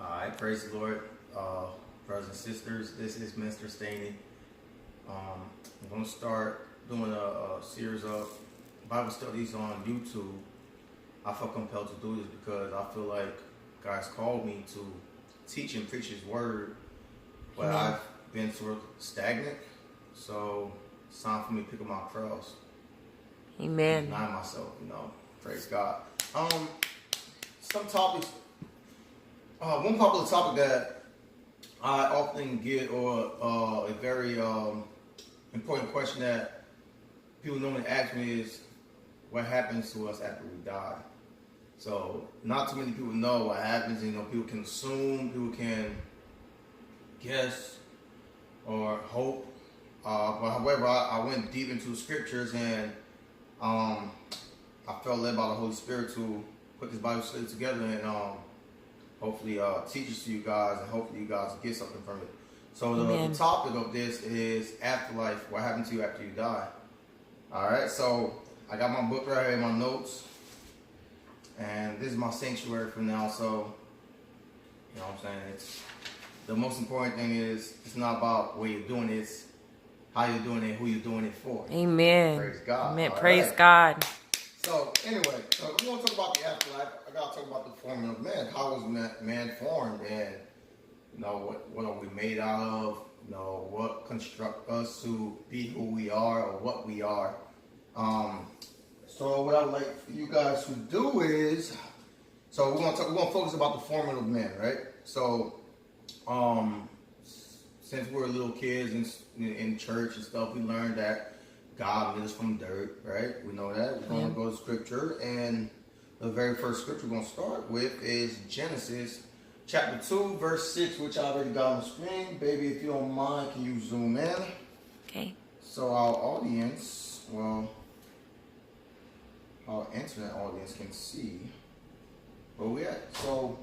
All right, praise the Lord, brothers and sisters. This is Mr. Stany. I'm going to start doing a series of Bible studies on YouTube. I felt compelled to do this because I feel like God's called me to teach and preach His Word, but I've been sort of stagnant. So it's time for me to pick up my cross. Amen. Deny myself, Praise God. Some topics. One popular topic that I often get, or a very important question that people normally ask me is, what happens to us after we die? So, not too many people know what happens. People can assume, people can guess, or hope. But however, I went deep into the scriptures, and I felt led by the Holy Spirit to put this Bible study together and hopefully teach this to you guys, and hopefully you guys get something from it. So the topic of this is afterlife. What happens to you after you die? All right. So I got my book right here, my notes, and this is my sanctuary for now. So you know what I'm saying. It's the most important thing is it's not about what you're doing. It's how you're doing it, who you're doing it for. Amen. Praise God. Amen. All Praise right. God. So anyway, we want to talk about the afterlife. I gotta talk about the forming of man. How was man formed, and what are we made out of? What construct us to be who we are or what we are. So what I would like for you guys to do is, we're gonna focus about the forming of man, right? So, since we're little kids in church and stuff, we learned that God made us from dirt, right? We know that. We're going to go to scripture, and the very first scripture we're going to start with is Genesis chapter 2, verse 6, which I already got on the screen. Baby, if you don't mind, can you zoom in? Okay. So our audience, our internet audience can see where we at. So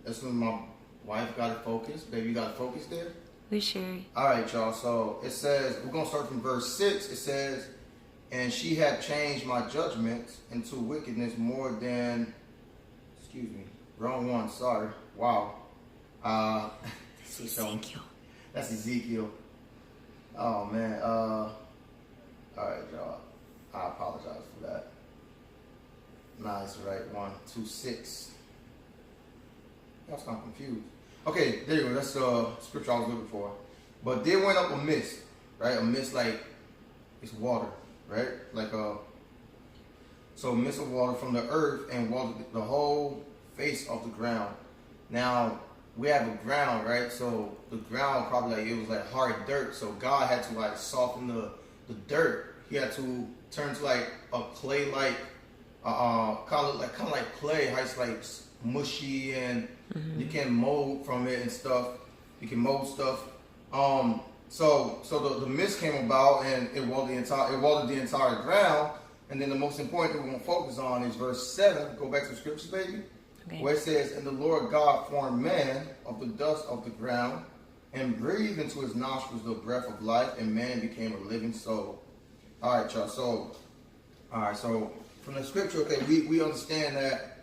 that's when my wife got it focused. Baby, you got it focused there? We sure. All right, y'all. So it says, we're going to start from verse 6. It says, and she had changed my judgment into wickedness more than, wrong one, sorry. Wow. That's Ezekiel. That's Ezekiel. Oh, man. All right, y'all. I apologize for that. Nah, it's the right one. 2:6. I was kind of confused. Okay, there you go. That's the scripture I was looking for. But there went up a mist, right? A mist like it's water, right? So a mist of water from the earth and watered the whole face of the ground. Now we have a ground, right? So the ground probably it was like hard dirt. So God had to soften the dirt. He had to turn to a clay kind of like clay. How it's mushy and you can mold from it and stuff. You can mold stuff. So the mist came about and it watered the entire ground. And then the most important thing we're going to focus on is verse 7. Go back to the scriptures, baby. Okay. Where it says, and the Lord God formed man of the dust of the ground and breathed into his nostrils the breath of life, and man became a living soul. All right, y'all. So from the scripture, okay, we understand that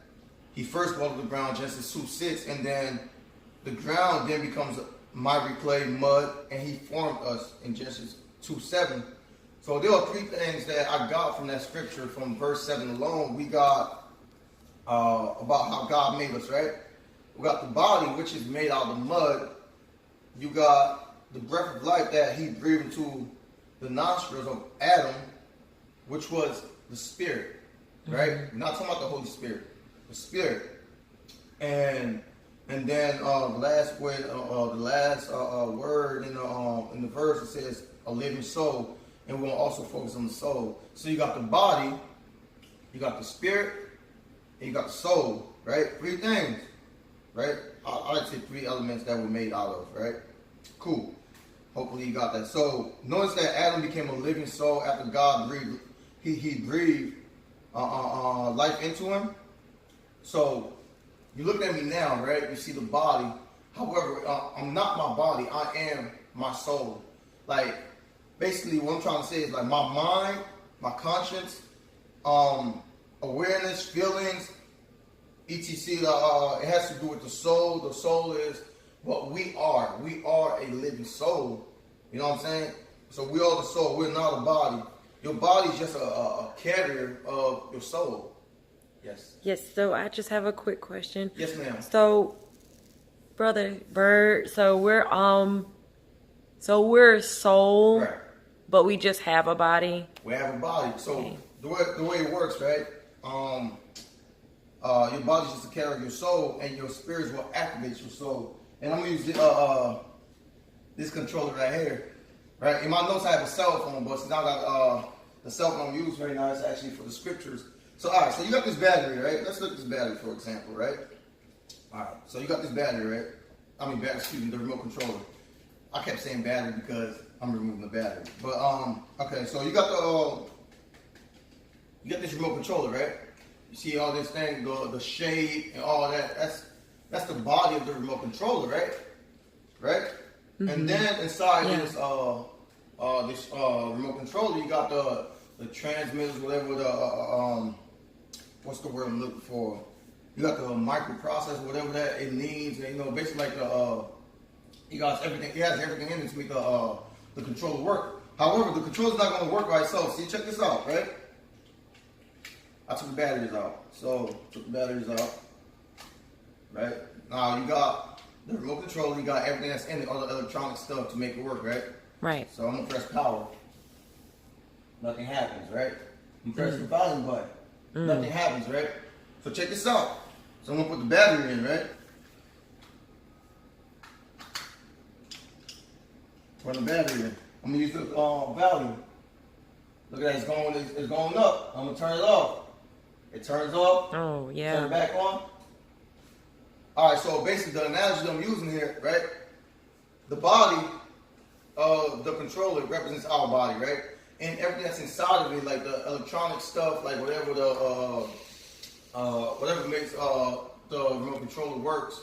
he first watered the ground, Genesis 2:6, and then the ground then becomes miry clay, mud, and he formed us in Genesis 2:7. So there are three things that I got from that scripture from verse 7 alone. We got about how God made us, right? We got the body, which is made out of mud. You got the breath of life that he breathed into the nostrils of Adam, which was the spirit, right? Not talking about the Holy Spirit. The spirit, and then the last word in the verse, it says a living soul, and we're gonna also focus on the soul. So you got the body, you got the spirit, and you got the soul, right? Three things, right? I like to say three elements that we're made out of, right? Cool. Hopefully you got that. So notice that Adam became a living soul after God breathed. He breathed life into him. So, you look at me now, right? You see the body. However, I'm not my body. I am my soul. Basically, what I'm trying to say is my mind, my conscience, awareness, feelings, etc. It has to do with the soul. The soul is what we are. We are a living soul. You know what I'm saying? So we are the soul. We're not a body. Your body is just a carrier of your soul. Yes. Yes, so I just have a quick question. Yes, ma'am. So, Brother Bird, so we're a soul, Right. but we just have a body. We have a body. So Okay. the way it works, right? Your body's just a carrier of your soul, and your spirits will activate your soul. And I'm gonna use this controller right here. Right? In my notes, I have a cell phone, but since I got the cell phone I'm using right now, it's actually for the scriptures. So, all right, so you got this battery, right? Let's look at this battery, for example, right? All right, so you got this battery, right? The remote controller. I kept saying battery because I'm removing the battery. But, okay, so you got this remote controller, right? You see all this thing, the shape and all that. That's the body of the remote controller, right? Right? Mm-hmm. And then inside this remote controller, you got the transmitters, whatever what's the word I'm looking for? You got the microprocessor, whatever that it needs, and basically like it has everything in it to make the controller work. However, the controller's not going to work by itself. See, check this out, right? I took the batteries out. Right? Now you got the remote controller, you got everything that's in it, all the electronic stuff to make it work, right? Right. So I'm gonna press power. Nothing happens, right? I'm pressing the volume button. Nothing happens, right? So check this out. So I'm gonna put the battery in, right? Put the battery in. I'm gonna use the value. Look at that, it's going up. I'm gonna turn it off. It turns off. Oh, yeah. Turn it back on. All right, so basically the analogy I'm using here, right? The body of the controller represents our body, right? And everything that's inside of it, like the electronic stuff, like whatever makes the remote controller works,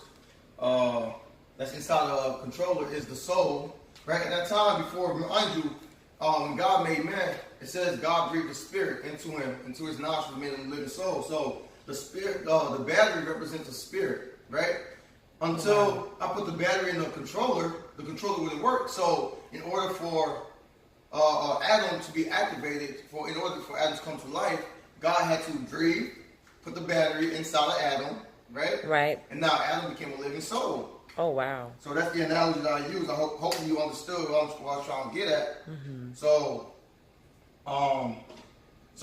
that's inside of a controller is the soul, right? At that time, before, mind you, when God made man, it says God breathed the spirit into him, into his nostrils, made him a living soul. So the spirit, the battery represents the spirit, right? Until I put the battery in the controller wouldn't work. So in order for Adam to be activated, in order for Adam to come to life, God had to breathe, put the battery inside of Adam, right? Right. And now Adam became a living soul. Oh, wow. So that's the analogy that I use. I hopefully you understood what I was trying to get at. Mm-hmm. So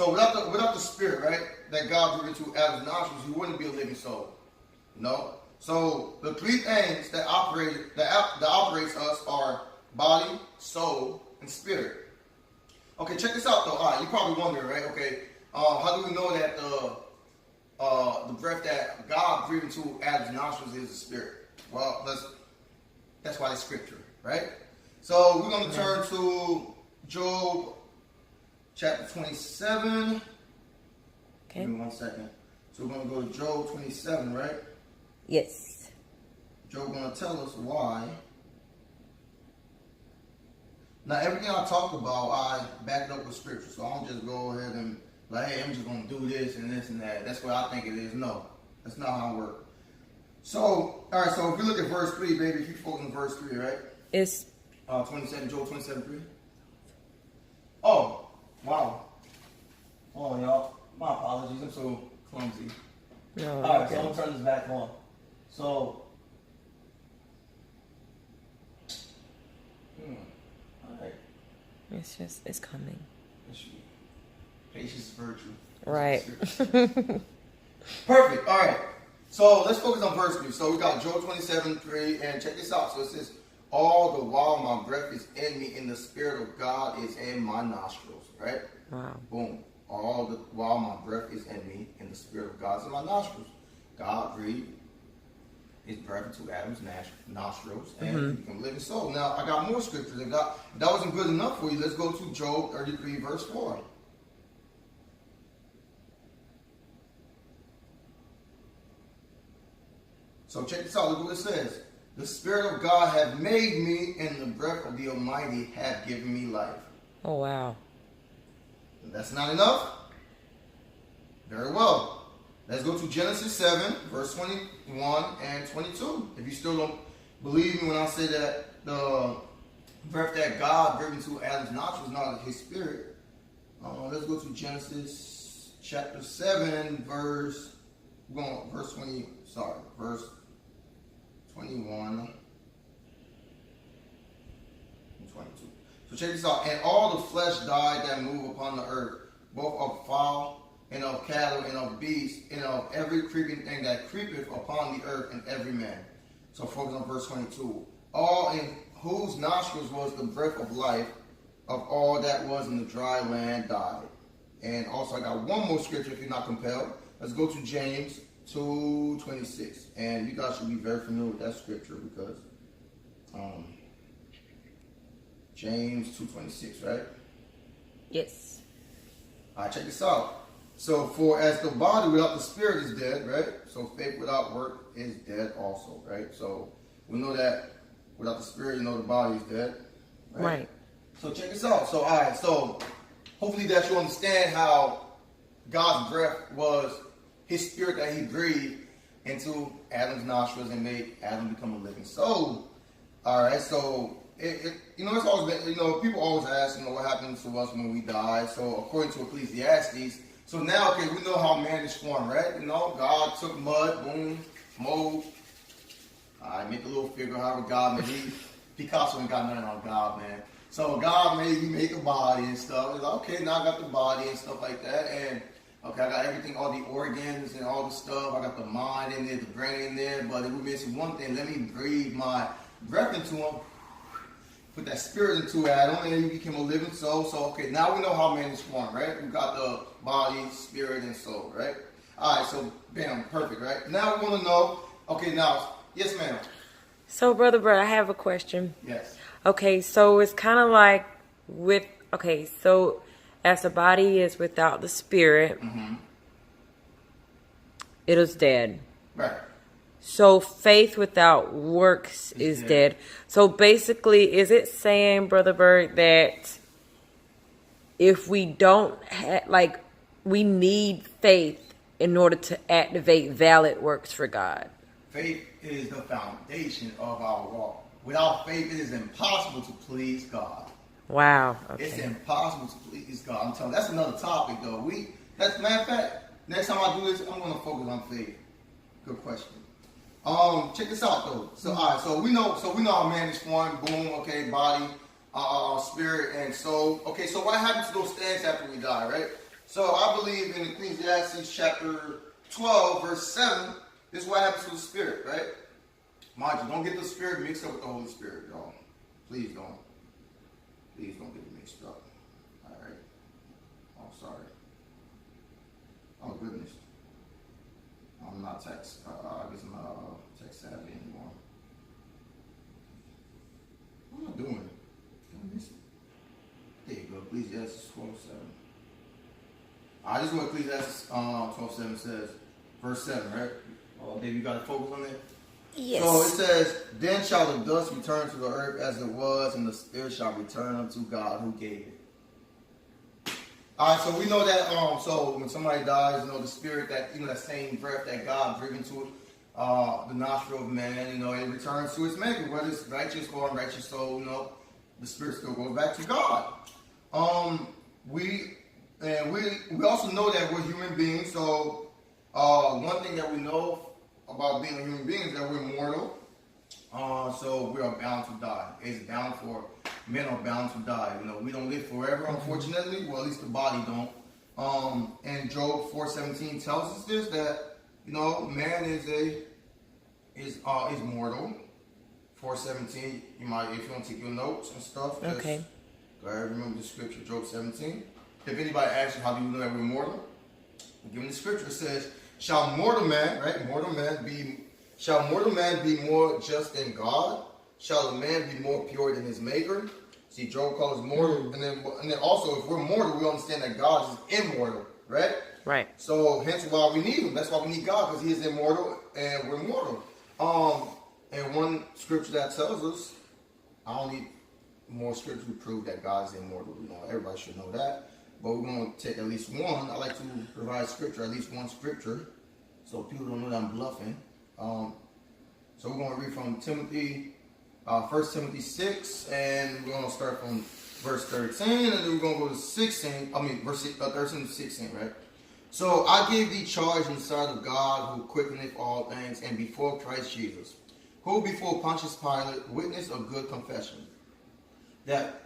without the spirit, right, that God breathed into Adam's nostrils, he wouldn't be a living soul. No. So the three things that operates us are body, soul, and spirit. Okay, check this out though. All right, you're probably wondering, right? Okay, how do we know that the breath that God breathed into Adam's nostrils is the spirit? Well, that's why it's scripture, right? So we're going to turn to Job chapter 27. Okay. Give me 1 second. So we're going to go to Job 27, right? Yes. Job going to tell us why. Now, everything I talked about, I backed up with scripture. So I don't just go ahead and like, hey, I'm just going to do this and this and that. That's what I think it is. No, that's not how it works. So, all right, so if you look at verse 3, baby, if you focus on verse 3, right? It's 27, Job 27:3. Oh, wow. Oh, y'all. My apologies. I'm so clumsy. no. All right, so I'm going to turn this back on. So, all right. It's coming. Patience is virtue. Right. Perfect. All right. So let's focus on verse 3. So we got Job 27:3, and check this out. So it says, all the while my breath is in me, and the spirit of God is in my nostrils. Right? Wow. Boom. All the while my breath is in me, and the spirit of God is in my nostrils. God breathed his breath into Adam's nostrils, and he became a living soul. Now I got more scriptures. If that wasn't good enough for you, let's go to Job 33, verse 4. So check this out. Look what it says. The Spirit of God hath made me, and the breath of the Almighty hath given me life. Oh, wow. That's not enough? Very well. Let's go to Genesis 7, verse 21 and 22. If you still don't believe me when I say that the breath that God breathed into Adam's nostrils was not his spirit, let's go to Genesis chapter 7, verse 21 and 22. So check this out. And all the flesh died that move upon the earth, both of fowl and of cattle, and of beasts, and of every creeping thing that creepeth upon the earth, and every man. So focus on verse 22. All in whose nostrils was the breath of life, of all that was in the dry land died. And also I got one more scripture if you're not compelled. Let's go to James 2:26. And you guys should be very familiar with that scripture because James 2:26, right? Yes. All right, check this out. So, for as the body without the spirit is dead, right? So, faith without work is dead also, right? So, we know that without the spirit, the body is dead, right? So, check this out. So, all right, so hopefully that you understand how God's breath was his spirit that he breathed into Adam's nostrils and made Adam become a living soul. All right, so it's always been, people always ask, what happens to us when we die. So, according to Ecclesiastes, so now, okay, we know how man is formed, right? God took mud, boom, mold. Make a little figure, however God made. Picasso ain't got nothing on God, man. So God made you make a body and stuff. It's like, okay, now I got the body and stuff like that. And, okay, I got everything, all the organs and all the stuff. I got the mind in there, the brain in there. But if we're missing one thing, let me breathe my breath into him. Put that spirit into Adam, and he became a living soul. So, okay, now we know how man is formed, right? We got the body, spirit, and soul, right? All right, so, bam, perfect, right? Now we want to know, okay, now, yes, ma'am. So, Brother Bird, I have a question. Yes. Okay, so it's kind of like so as the body is without the spirit, it is dead. Right. So faith without works is dead. So basically, is it saying, Brother Bird, that if we don't we need faith in order to activate valid works for God? Faith is the foundation of our walk. Without faith, it is impossible to please God. Wow. Okay. It's impossible to please God. I'm telling you, that's another topic, though. Matter of fact, next time I do this, I'm going to focus on faith. Good question. Check this out though. So all right, so we know how man is formed. Boom. Okay, body, spirit, and soul. Okay, so what happens to those things after we die, right? So I believe in Ecclesiastes chapter 12, verse 7. This is what happens to the spirit, right? Mind you, don't get the spirit mixed up with the Holy Spirit, y'all. Please don't. Please don't get it mixed up. All right. Oh, sorry. Oh goodness. I'm not text. I guess I'm not text savvy anymore. What am I doing? Did I miss it? There you go. Ecclesiastes 12:7. This is what Ecclesiastes 12:7 says. Verse 7, right? Oh, baby, you got to focus on it? Yes. So it says, then shall the dust return to the earth as it was, and the spirit shall return unto God who gave it. All right, so we know that. So when somebody dies, the spirit that that same breath that God breathed into the nostril of man, it returns to its maker, whether it's righteous or unrighteous soul. The spirit still goes back to God. We also know that we're human beings. So one thing that we know about being a human being is that we're mortal. So we are bound to die. Men are bound to die. We don't live forever, unfortunately. Well, at least the body don't. And Job 4:17 tells us this, that man is mortal. 4:17. You might, if you want to take your notes and stuff. Okay. Go ahead, remember the scripture, Job 17. If anybody asks you how do you know that we're mortal, give them the scripture. It says, "Shall mortal man be more just than God? Shall a man be more pure than his maker?" See, Job calls us mortal, and then also, if we're mortal, we understand that God is immortal, right? Right. So, hence why we need him. That's why we need God, because he is immortal and we're mortal. And one scripture that tells us, I don't need more scripture to prove that God is immortal. Everybody should know that. But we're going to take at least one. I like to provide scripture, at least one scripture. so people don't know that I'm bluffing. So we're going to read from Timothy, 1 Timothy 6, and we're going to start from verse 13, and then we're going to go to 16, verse 13 to 16, right? So I give thee charge in the sight of God, who quickeneth all things, and before Christ Jesus, who before Pontius Pilate witnessed a good confession, that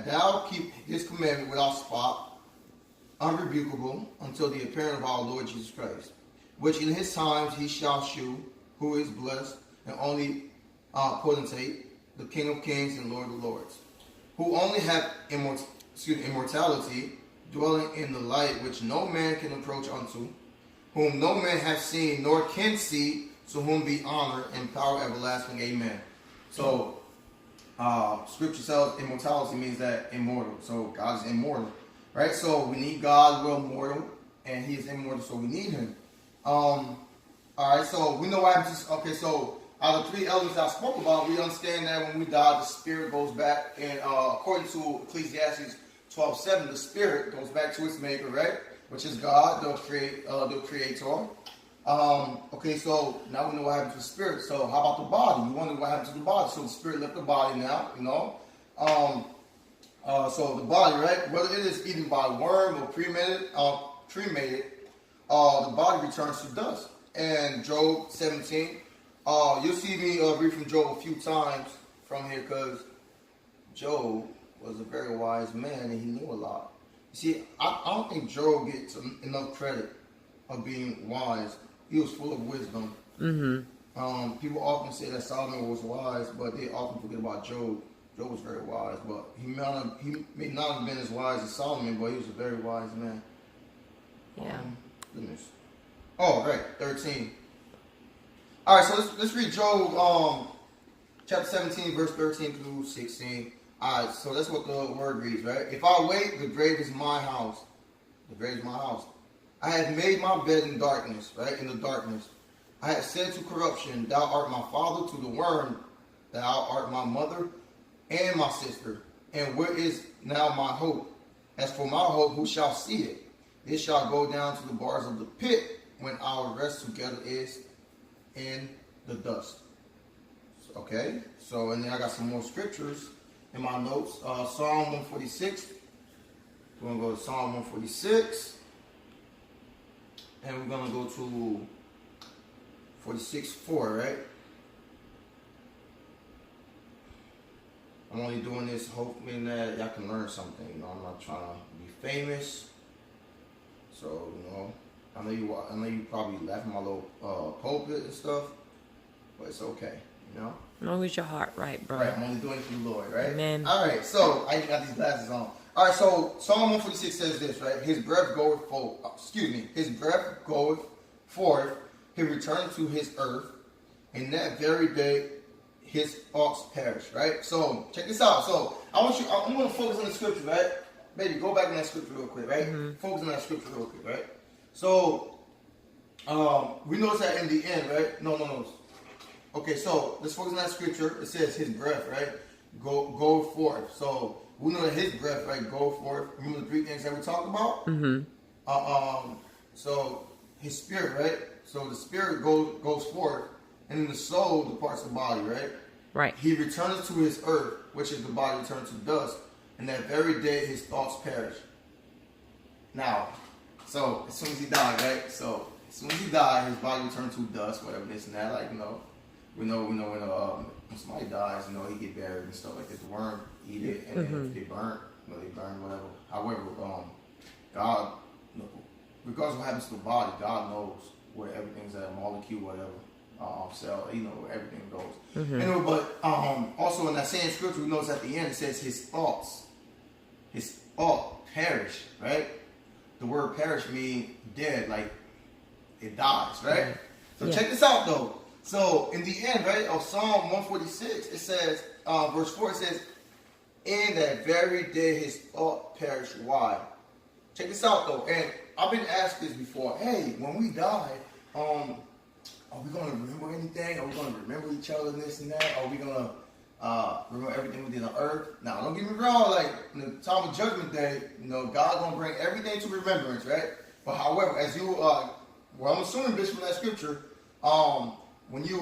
thou keep his commandment without spot, unrebukable, until the appearing of our Lord Jesus Christ, which in his times he shall shew, who is blessed and only potentate, the King of kings and Lord of lords, who only have immortality, dwelling in the light which no man can approach unto, whom no man hath seen nor can see, to whom be honor and power everlasting. Amen. So, Scripture tells immortality means that immortal. So God is immortal, right? So we need God. We're immortal, and He is immortal, so we need Him. All right. So we know what happens. Okay. So out of 3 elements I spoke about, we understand that when we die, the spirit goes back, and according to Ecclesiastes 12:7, the spirit goes back to its maker, right? Which is God, the creator. Okay, so now we know what happened to the spirit. So how about the body? You wonder what happened to the body. So the spirit left the body now, you know. So the body, right? Whether it is eaten by worm or cremated, the body returns to dust. And Job 17, you'll see me read from Job a few times from here, because Job was a very wise man and he knew a lot. You see, I don't think Job gets enough credit of being wise. He was full of wisdom. Mm-hmm. People often say that Solomon was wise, but they often forget about Job. Job was very wise, but he may not have been as wise as Solomon, but he was a very wise man. Yeah. Goodness. Oh, right, 13. All right, so let's read Job chapter 17, verse 13 through 16. All right, so that's what the word reads, right? If I wait, the grave is my house. The grave is my house. I have made my bed in darkness, right? In the darkness. I have said to corruption, thou art my father, to the worm, thou art my mother and my sister. And where is now my hope? As for my hope, who shall see it? It shall go down to the bars of the pit, when our rest together is in the dust. Okay, so and then I got some more scriptures in my notes. Psalm 146. We're going to go to Psalm 146. And we're going to go to 46:4, right? I'm only doing this hoping that y'all can learn something. You know, I'm not trying to be famous. So, you know, I know you probably laugh at my little pulpit and stuff, but it's okay, you know? As long as your heart right, bro. Right, I'm only doing it for the Lord, right? Amen. All right, so I got these glasses on. All right, so Psalm 146 says this, right? His breath goeth forth, he returned to his earth, and that very day his thoughts perish, right? So check this out. So I'm going to focus on the scripture, right? Baby, go back on that scripture real quick, right? Mm-hmm. Focus on that scripture real quick, right? So we notice that in the end, right? No. Okay, so let's focus on that scripture. It says his breath, right? Go forth. So we know that his breath, right, go forth. Remember the 3 things that we talked about? Mm-hmm. So his spirit, right? So the spirit goes forth, and then the soul departs the body, right? Right. He returns to his earth, which is the body returned to dust, and that very day his thoughts perish. Now, so as soon as he died, right? So as soon as he died, his body returned to dust, whatever this and that. Like, you know, we know when somebody dies, you know, he get buried and stuff like this. The worm eat it, and then if they burn, whatever. However, God, regardless of what happens to the body, God knows where everything's at, molecule, whatever, cell, you know, where everything goes. Mm-hmm. Anyway, but also in that same scripture, we notice at the end it says his thought perish, right? The word perish means dead, like it dies, right? So check this out though. So in the end, right, of Psalm 146, it says, verse 4, it says, in that very day his thought perished. Why? Check this out though, and I've been asked this before. Hey, when we die, are we going to remember anything? Are we going to remember each other and this and that? Are we going to remember everything we did on earth? Now, don't get me wrong, like, in the time of Judgment Day, you know, God's going to bring everything to remembrance, right? But however, as you, Well, I'm assuming this from that scripture. When you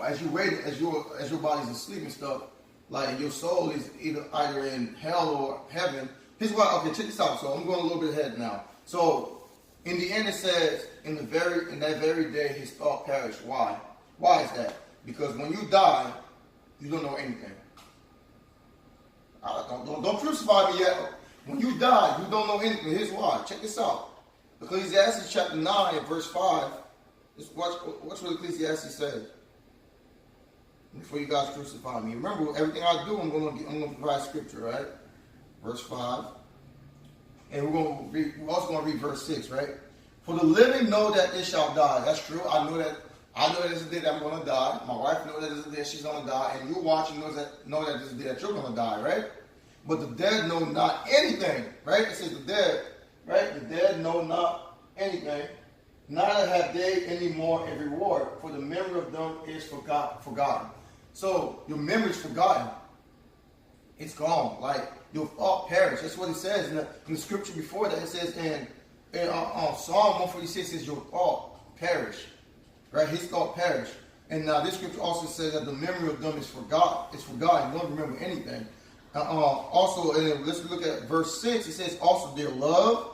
as you wait, as your body's asleep and stuff, like your soul is either in hell or heaven. Here's why. Okay, check this out. So I'm going a little bit ahead now. So in the end, it says in that very day his thought perished. Why? Why is that? Because when you die, you don't know anything. Don't crucify me yet. When you die, you don't know anything. Here's why. Check this out. Ecclesiastes chapter 9 verse 5. Just watch what Ecclesiastes says. Before you guys crucify me. Remember, everything I do, I'm going to provide scripture, right? Verse 5. And we're also going to read verse 6, right? For the living know that they shall die. That's true. I know that this is the day that I'm going to die. My wife knows that this is the day she's going to die. And you watching know that this is the day that you're going to die, right? But the dead know not anything, right? It says the dead, right? The dead know not anything. Neither have they any more a reward, for the memory of them is forgotten. So your memory is forgotten. It's gone. Like your thought perish. That's what it says in the scripture before that. It says in Psalm 146, it says your thought perish. Right? His thought perish. And this scripture also says that the memory of them is forgotten. It's forgotten. You don't remember anything. Also, and let's look at verse 6. It says also their love.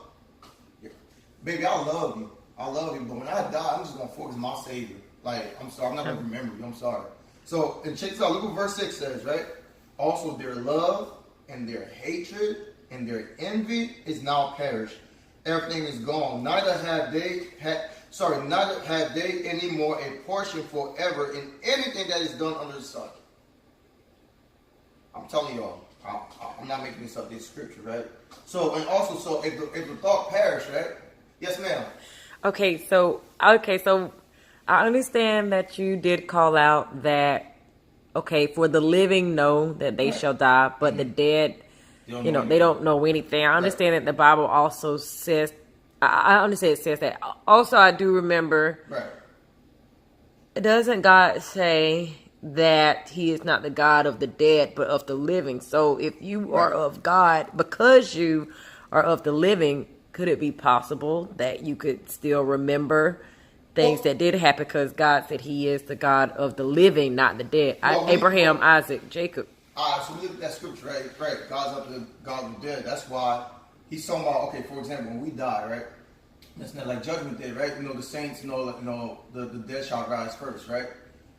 Baby, I love you. I love you. But when I die, I'm just going to focus on my Savior. Like, I'm sorry. I'm not going to remember you. I'm sorry. So, and check this out. Look what verse 6 says, right? Also their love and their hatred and their envy is now perished. Everything is gone. Neither have they any more a portion forever in anything that is done under the sun. I'm telling y'all. I'm not making this up. This scripture, right? So, and also, so if the thought perish, right? Yes, ma'am. Okay, so I understand that you did call out that, okay, for the living know that they shall die, but the dead, they don't know anything. I understand that the Bible also says, I understand it says that. Also, I do remember, doesn't God say that he is not the God of the dead, but of the living? So if you are of God, because you are of the living, could it be possible that you could still remember things that did happen, because God said he is the God of the living, not the dead? Abraham, Isaac, Jacob. So we look at that scripture, right? God's up to God of the dead. That's why he's talking about, okay, for example, when we die, right? That's not like judgment day, right? The saints the dead shall rise first, right?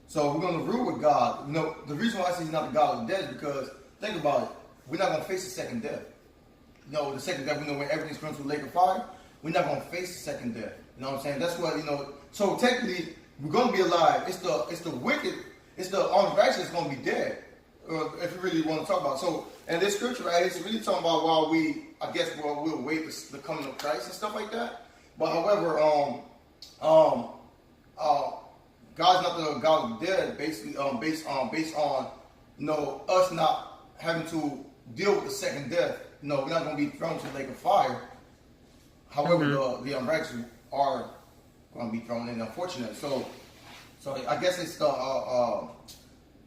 So we're going to rule with God. The reason why I say he's not the God of the dead is because, think about it, we're not going to face the second death. The second death, when everything's thrown to the lake of fire, we're not going to face the second death. You know what I'm saying? That's what, so technically, we're going to be alive. It's the wicked, it's the unrighteous that's going to be dead, if you really want to talk about it. So, and this scripture, right, it's really talking about while we'll wait the coming of Christ and stuff like that. But however, God's not the God of the dead, basically, based on us not having to deal with the second death. We're not going to be thrown to the lake of fire. However, the unrighteous are going to be thrown in, unfortunately. So I guess it's the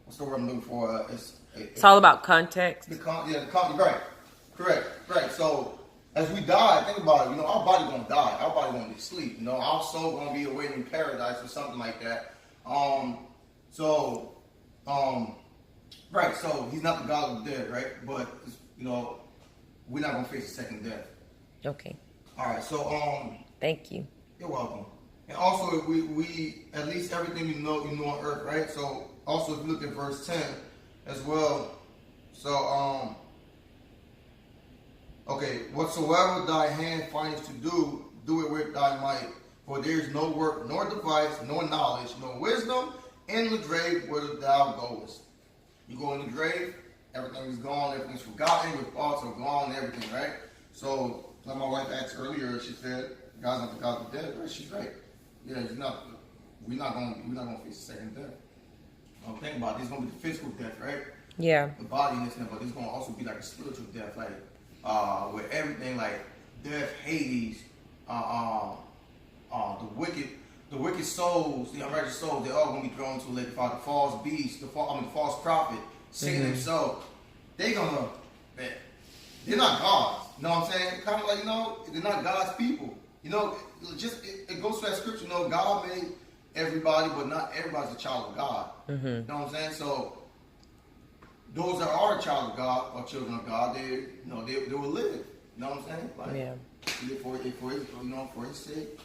what's the word I'm looking for? It's all about context. Right, correct, right. So as we die, think about it. Our body going to die. Our body going to sleep. Our soul going to be awaiting paradise or something like that. Right. So he's not the God of the dead, right? But we're not going to face the second death. Okay. All right. So thank you. You're welcome. And also, we at least everything you know on earth, right? So also, if you look at verse 10 as well. So okay, whatsoever thy hand finds to do, do it with thy might. For there is no work, nor device, nor knowledge, nor wisdom in the grave where thou goest. You go in the grave, everything is gone, everything's forgotten, your thoughts are gone, and everything, right? So, like my wife asked earlier, she said, God's not the God of the dead, right? She's right. Yeah, we're not gonna face the second death. Think about it, it's gonna be the physical death, right? Yeah. The body and this and that, but it's gonna also be like a spiritual death, like where everything like death, Hades, the wicked souls, the unrighteous souls, they're all gonna be thrown to the lake of fire. The false beast, the false prophet, Satan himself, they're not gods. You know what I'm saying? Kind of like, they're not God's people. You know, it goes to that scripture. You know, God made everybody, but not everybody's a child of God. You know what I'm saying? So those that are a child of God or children of God, they will live. You know what I'm saying? Like, yeah. For his sake,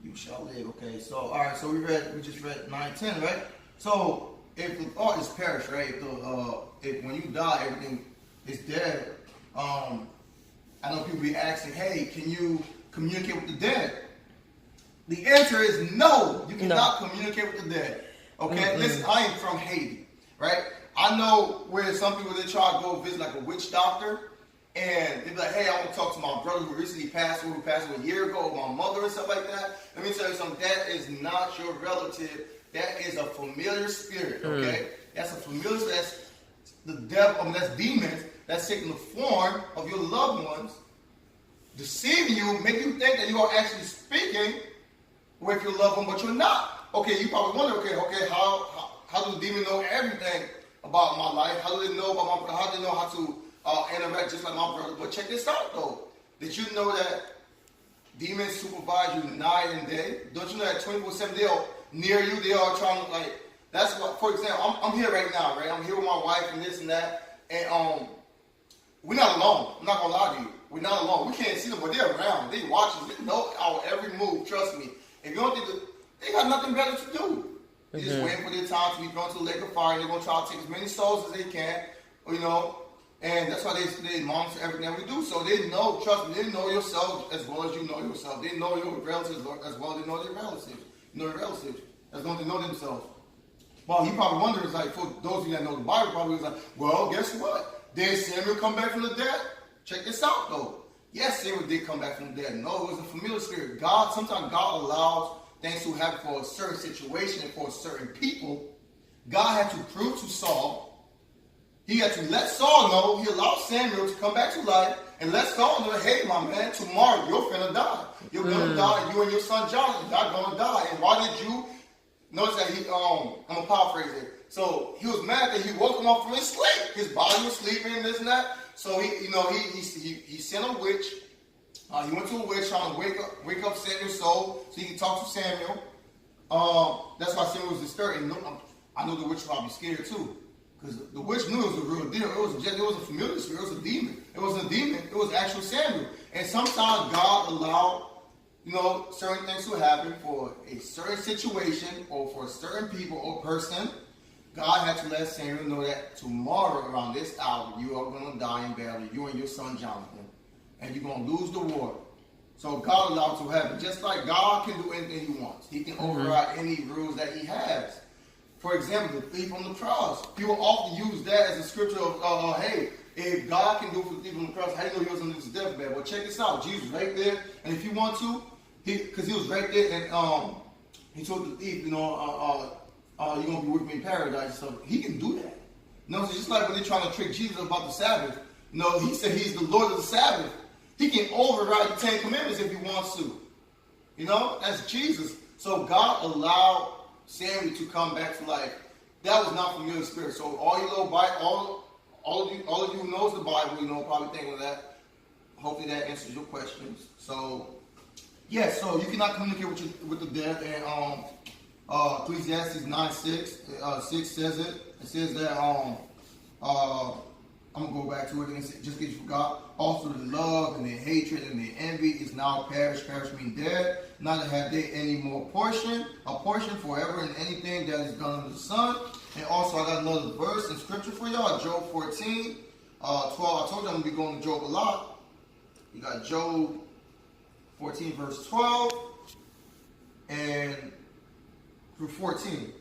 you shall live. Okay, so all right, so we just read 9:10, right? So if the thought is perish, right? If when you die, everything is dead. I know people be asking, hey, can you communicate with the dead? The answer is no. You cannot communicate with the dead. Okay, listen, I am from Haiti, right? I know where some people, they try to go visit like a witch doctor, and they be like, hey, I want to talk to my brother who recently passed away, who passed away a year ago, or my mother and stuff like that. Let me tell you something, that is not your relative. That is a familiar spirit, okay? That's a familiar spirit. That's the devil, that's demons that's taking the form of your loved ones, deceiving you, making you think that you are actually speaking with your loved one, but you're not. Okay, you probably wonder, okay, how do the demon know everything about my life? How do they know about my brother? How do they know how to interact just like my brother? But check this out, though. Did you know that demons supervise you night and day? Don't you know that 24/7 they are near you? They are trying to, like, that's what, for example, I'm here right now, right? I'm here with my wife and this and that, and we're not alone. I'm not going to lie to you. We're not alone. We can't see them, but they're around. They watch us. They know our every move. Trust me. If you don't think they got nothing better to do. They're just waiting for their time to be thrown to the lake of fire. They're going to try to take as many souls as they can, you know. And that's why they monitor everything we do. So they know, trust me, they know yourself as well as you know yourself. They know your relatives as well as they know their relatives. You know their relatives as well as they know themselves. Well, you probably wonder, is like, for those of you that know the Bible, probably was like, well, guess what? Did Samuel come back from the dead? Check this out, though. Yes, Samuel did come back from the dead. No, it was a familiar spirit. Sometimes God allows things to happen for a certain situation and for certain people. God had to prove to Saul. He had to let Saul know. He allowed Samuel to come back to life and let Saul know, hey, my man, tomorrow you're going to die. You're going to die. You and your son Jonathan are going to die. And why did you? Notice that I'm going to paraphrase it. So he was mad that he woke him up from his sleep. His body was sleeping and this and that. So he sent a witch. He went to a witch trying to wake up Samuel's soul so he could talk to Samuel. That's why Samuel was disturbed. And I know the witch was probably scared too, because the witch knew it was a real deal. It was a familiar spirit. It was a demon. It wasn't a demon. It was actual Samuel. And sometimes God allowed, certain things to happen for a certain situation or for certain people or person. God had to let Samuel know that tomorrow around this hour you are going to die in battle, you and your son Jonathan, and you're going to lose the war. So God allowed it to happen. Just like God can do anything he wants. He can override any rules that he has. For example, the thief on the cross. People often use that as a scripture of, hey, if God can do it for the thief on the cross, how do you know he was on his deathbed? Well, check this out. Jesus right there. And if you want to, because he was right there, and he told the thief, you're going to be with me in paradise. So he can do that. So just like when they're trying to trick Jesus about the Sabbath. He said he's the Lord of the Sabbath. He can override the 10 Commandments if he wants to. That's Jesus. So God allowed Samuel to come back to life. That was not familiar spirit. So all you little Bible, all of you who knows the Bible, probably thinking of that. Hopefully that answers your questions. So so you cannot communicate with the dead. And Ecclesiastes 9:6 6 says it. It says that I'm gonna go back to it and just get you forgot. Also the love and the hatred and the envy is now perished. Perish means dead. Neither have they any more portion. A portion forever in anything that is done under the sun. And also I got another verse in scripture for y'all. Job 14, 12. I told you I'm gonna be going to Job a lot. You got Job 14 verse 12 and through 14.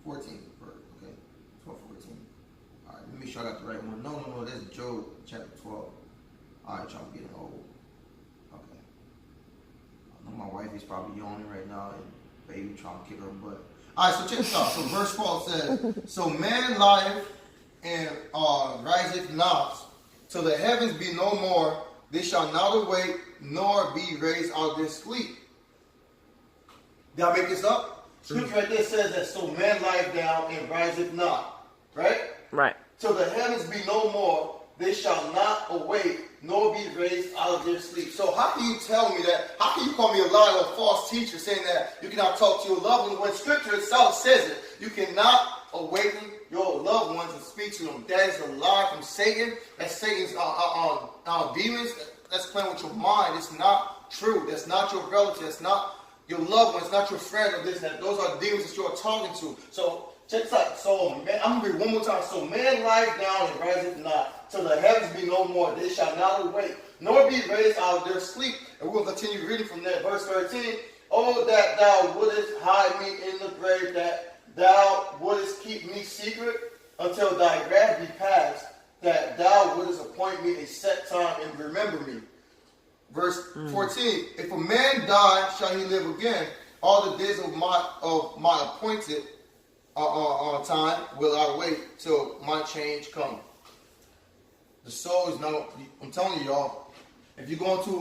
14. Okay. 12, 14. Alright, let me make sure I got the right one. No, that's Job chapter 12. Alright, trying to get it old. Okay. I know my wife is probably yawning right now and baby trying to kick her butt. Alright, so check this out. So verse 12 says, so man lieth and riseth not, till the heavens be no more, they shall not awake, nor be raised out of their sleep. Did I make this up? Scripture right there says that so man lieth down and riseth not. Right? Right. Till the heavens be no more, they shall not awake, nor be raised out of their sleep. So how can you tell me that? How can you call me a liar or a false teacher saying that you cannot talk to your loved ones when Scripture itself says it? You cannot awaken your loved ones and speak to them. That is a lie from Satan. That's Satan's demons. That's playing with your mind. It's not true. That's not your relative. That's not your loved one. It's not your friend or this and that. Those are the demons that you're talking to. So check this out. So man, I'm gonna read one more time. So man lies down and riseth not, till the heavens be no more. They shall not awake, nor be raised out of their sleep. And we'll continue reading from there. Verse 13. Oh, that thou wouldest hide me in the grave, that thou wouldest keep me secret until thy wrath be past, that thou wouldest appoint me a set time and remember me. Verse 14. If a man die, shall he live again? All the days of my appointed time will I wait till my change come. The soul is no. I'm telling you, y'all. If you go into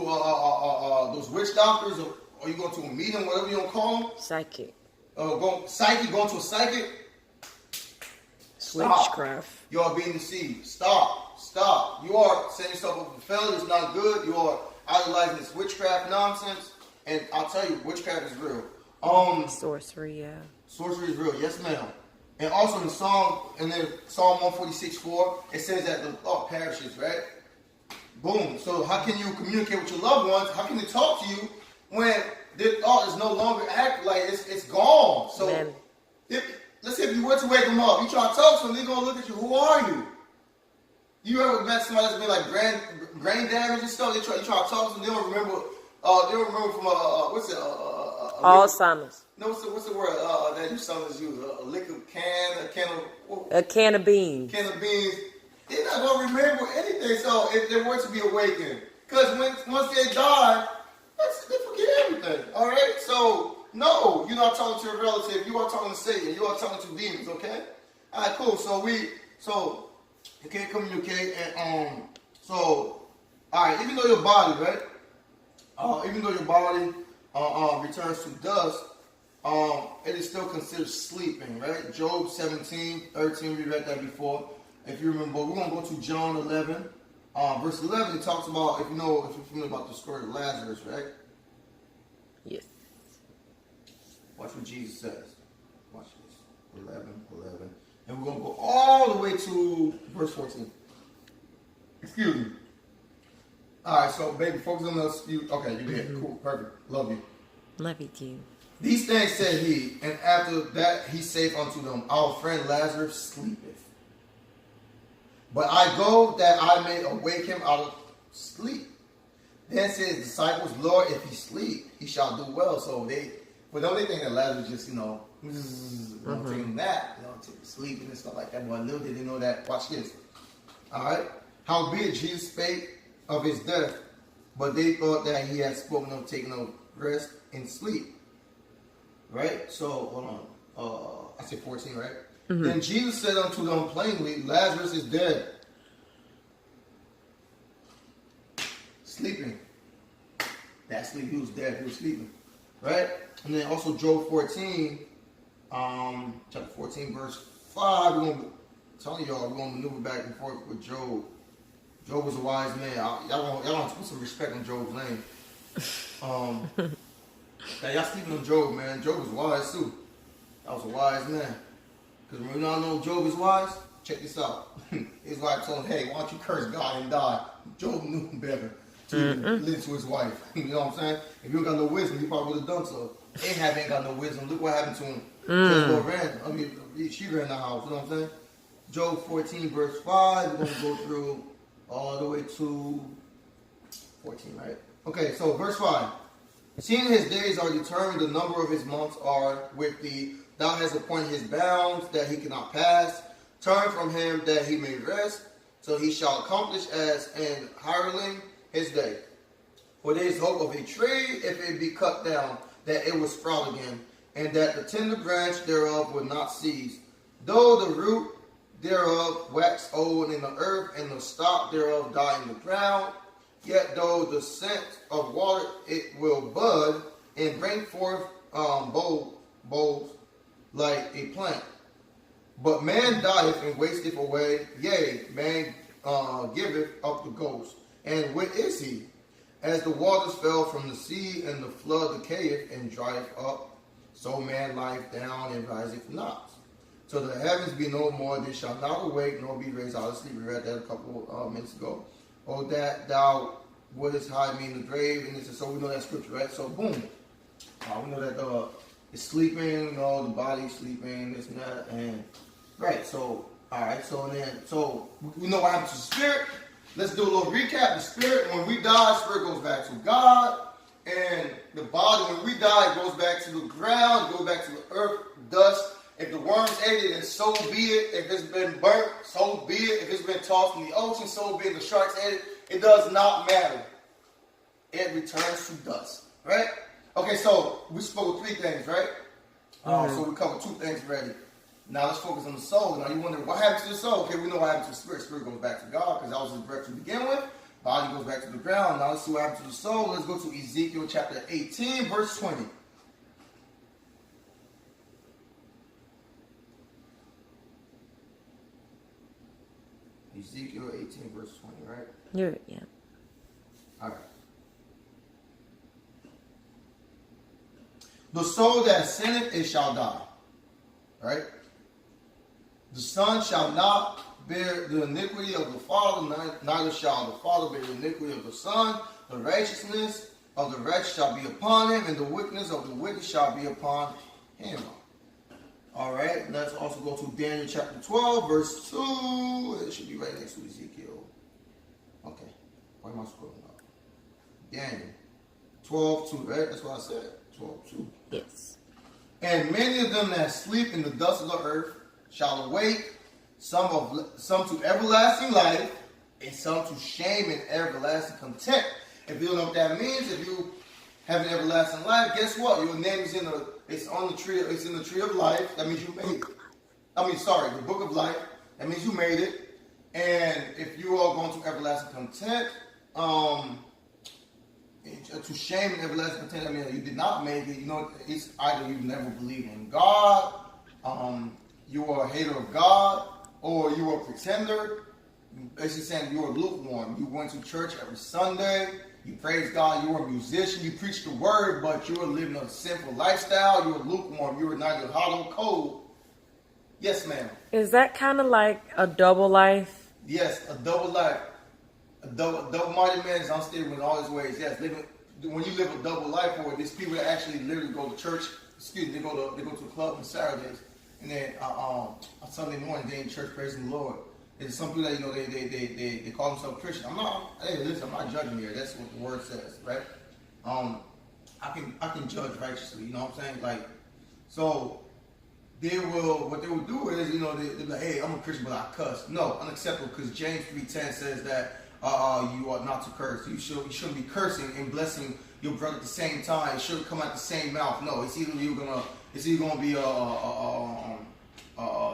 those witch doctors, or you go to a meeting, whatever you want to call them, Psychic. Going to a psychic. Witchcraft. You are being deceived. Stop. You are setting yourself up for failure. It's not good. You are idolizing this witchcraft nonsense. And I'll tell you, witchcraft is real. Sorcery, yeah. Sorcery is real, yes ma'am. And also in Psalm 146:4, it says that the thought perishes, right? Boom. So how can you communicate with your loved ones? How can they talk to you when their thought is no longer active? Like it's gone. So let's say if you were to wake them up, you try to talk to them, they're gonna look at you. Who are you? You ever met somebody that's been like brain damage and stuff? You try to talk to them, they don't remember. They don't remember from Alzheimer's. No, what's the word that you sellers use? A liquor can, a can of beans. Can of beans. They're not gonna remember anything. So if they were to be awakened, because once they die, they forget everything. All right. So no, you're not talking to a relative. You are talking to Satan. You are talking to demons. Okay. All right. Cool. So you can't communicate, and all right. Even though your body, right? Even though your body returns to dust, it is still considered sleeping, right? Job 17:13, we read that before. If you remember, we're going to go to John 11. Verse 11, it talks about, if you're familiar about the story of Lazarus, right? Yes. Watch what Jesus says. Watch this. 11. And we're going to go all the way to verse 14. Excuse me. All right, so baby, focus on us. Okay, you're here. Cool, perfect. Love you. Love you too. These things said he, and after that he saith unto them, our friend Lazarus sleepeth. But I go that I may awake him out of sleep. Then said his disciples, Lord, if he sleep, he shall do well. So they think that Lazarus just, taking that, sleeping and stuff like that. But little did they know that. Watch this. All right. Howbeit Jesus spake of his death, but they thought that he had spoken of taking of rest and sleep. Right? So, hold on. I said 14, right? Mm-hmm. Then Jesus said unto them plainly, Lazarus is dead. Sleeping. That sleep, he was dead, he was sleeping. Right? And then also Job 14, chapter 14, verse 5, we're going to maneuver back and forth with Job. Job was a wise man. Y'all want to put some respect on Job's name. Y'all sleeping on Job, man. Job was wise too. That was a wise man. Because when you all know Job is wise, check this out. His wife told him, hey, why don't you curse God and die? Job knew better to listen to his wife. You know what I'm saying? If you don't got no wisdom, he probably would have done so. Ahab ain't got no wisdom. Look what happened to him. She ran the house. You know what I'm saying? Job 14, verse 5. We're going to go through all the way to 14, right? Okay, so verse 5. Seeing his days are determined, the number of his months are with thee. Thou hast appointed his bounds, that he cannot pass. Turn from him, that he may rest. So he shall accomplish as an hireling his day. For there is hope of a tree, if it be cut down, that it will sprout again, and that the tender branch thereof will not cease. Though the root thereof wax old in the earth, and the stock thereof die in the ground, yet though the scent of water it will bud, and bring forth bulbs like a plant. But man dieth and wasteth away. Yea, man giveth up the ghost. And what is he? As the waters fell from the sea, and the flood decayeth and drieth up, so man lieth down and riseth not. So the heavens be no more, they shall not awake, nor be raised out of sleep. We read that a couple minutes ago. Oh, that thou wouldest hide me in the grave. And so we know that scripture, right? So boom. We know that it's sleeping, the body's sleeping, this and that. And right, so alright, so we know what happens to the spirit. Let's do a little recap. The spirit, when we die, spirit goes back to God. And the body, when we die, it goes back to the ground, it goes back to the earth, dust. If the worms ate it, then so be it. If it's been burnt, so be it. If it's been tossed in the ocean, so be it. The sharks ate it. It does not matter. It returns to dust. Right? Okay, so we spoke of 3 things, right? So we covered 2 things already. Now let's focus on the soul. Now you wonder, what happened to the soul? Okay, we know what happened to the spirit. Spirit goes back to God because that was his breath to begin with. Body goes back to the ground. Now let's see what happened to the soul. Let's go to Ezekiel chapter 18, verse 20. Ezekiel 18, verse 20, right? Yeah. All right. The soul that sinneth, it shall die. Right? The son shall not bear the iniquity of the father, neither shall the father bear the iniquity of the son. The righteousness of the wretch shall be upon him, and the wickedness of the wicked shall be upon him. All right, let's also go to Daniel chapter 12, verse 2. It should be right next to Ezekiel. Okay, why am I scrolling up? Daniel 12, 2, right? That's what I said, 12, 2. Yes. And many of them that sleep in the dust of the earth shall awake, some to everlasting life, and some to shame and everlasting contempt. If you don't know what that means, if you have an everlasting life, guess what? Your name is it's on the tree. It's in the tree of life. That means you made it. The book of life. That means you made it. And if you are going to everlasting contempt, to shame and everlasting contempt, I mean, you did not make it. It's either you never believed in God, you are a hater of God, or you are a pretender. Basically saying you are lukewarm. You went to church every Sunday. You praise God. You are a musician. You preach the word, but you are living a sinful lifestyle. You are lukewarm. You are neither hot or cold. Yes, ma'am. Is that kind of like a double life? Yes, a double life. A double-minded man is unstable in all his ways. Yes, when you live a double life, or there's people that actually literally go to church. They go to the club on Saturdays, and then on Sunday morning they in church praising the Lord. There's some people that they call themselves Christian. I'm not judging here. That's what the word says, right? I can judge righteously. You know what I'm saying? Like, so what they will do is, they're like, hey, I'm a Christian, but I cuss. No, unacceptable, because James 3:10 says that you are not to curse. You shouldn't be cursing and blessing your brother at the same time. It shouldn't come out the same mouth. No, it's either gonna be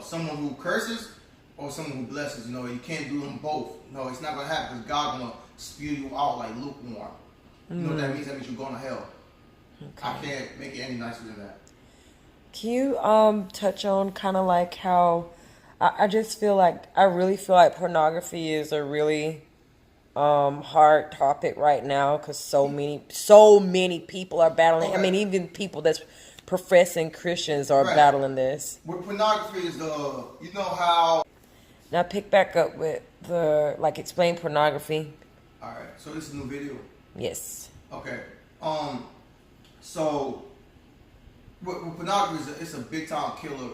someone who curses or someone who blesses. You can't do them both. No, it's not gonna happen, because God's gonna spew you out like lukewarm. You know what that means? That means you're going to hell. Okay. I can't make it any nicer than that. Can you touch on kind of like how I really feel like pornography is a really hard topic right now, because so many people are battling. Okay. I mean, even people that's professing Christians are battling this. What pornography is, how. Now pick back up with explain pornography. All right. So this is a new video. Yes. Okay. So with pornography it's a big time killer.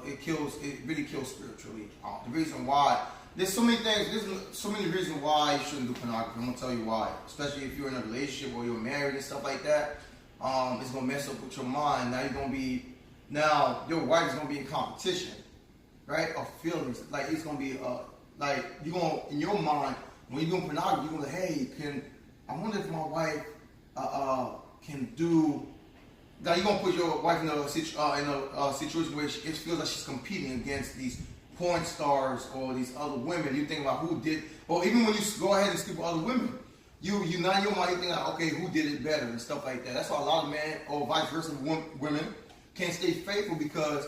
It really kills spiritually. The reason why, there's so many reasons why you shouldn't do pornography. I'm gonna tell you why. Especially if you're in a relationship or you're married and stuff like that. It's gonna mess up with your mind. Now your wife is gonna be in competition, right? Of feelings. Like it's gonna be you're gonna, in your mind, when you're doing pornography, you're gonna say, hey, I wonder if my wife can do. Now you're gonna put your wife in a situation where it feels like she's competing against these porn stars or these other women. You think about who did, or even when you go ahead and sleep with other women, you now in your mind you think like, okay, who did it better and stuff like that. That's why a lot of men, or vice versa, women can't stay faithful because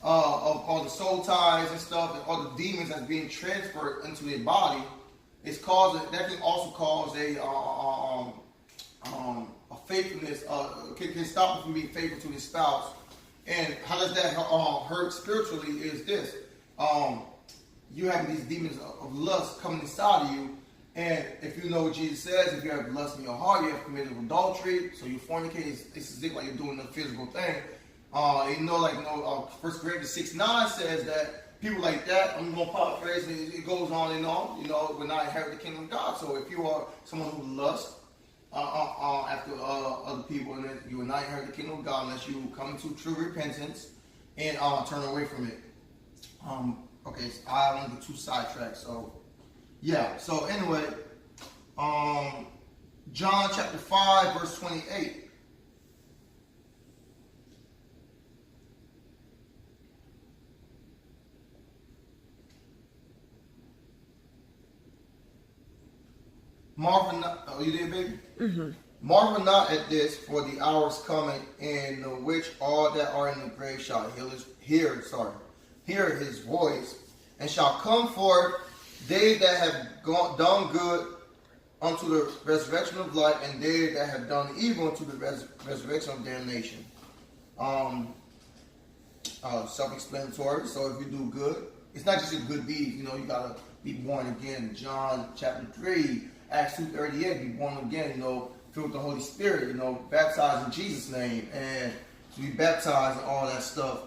of all the soul ties and stuff, and all the demons that's being transferred into their body that can also cause a faithfulness. Can stop them from being faithful to their spouse. And how does that hurt spiritually? Is this you have these demons of lust coming inside of you, and if you know what Jesus says, if you have lust in your heart, you have committed adultery, so you fornicate. This is it, like you're doing the physical thing. First Corinthians 6:9 says that people like that, I'm gonna paraphrase, and it goes on and on. Will not inherit the kingdom of God. So if you are someone who lusts after other people, and then you will not inherit the kingdom of God unless you come into true repentance and turn away from it. Okay, so I want to get too sidetracked. So yeah. So anyway, John chapter 5 verse 28. Marvel not, oh, you did, baby? Mm-hmm. Marvel not at this, for the hour is coming in the which all that are in the grave shall hear his voice, and shall come forth, they that have done good unto the resurrection of life, and they that have done evil unto the resurrection of damnation. Self-explanatory. So if you do good, it's not just a good deed. You gotta be born again. John chapter 3. Acts 2:38, be born again, filled with the Holy Spirit, baptized in Jesus' name, and to be baptized and all that stuff.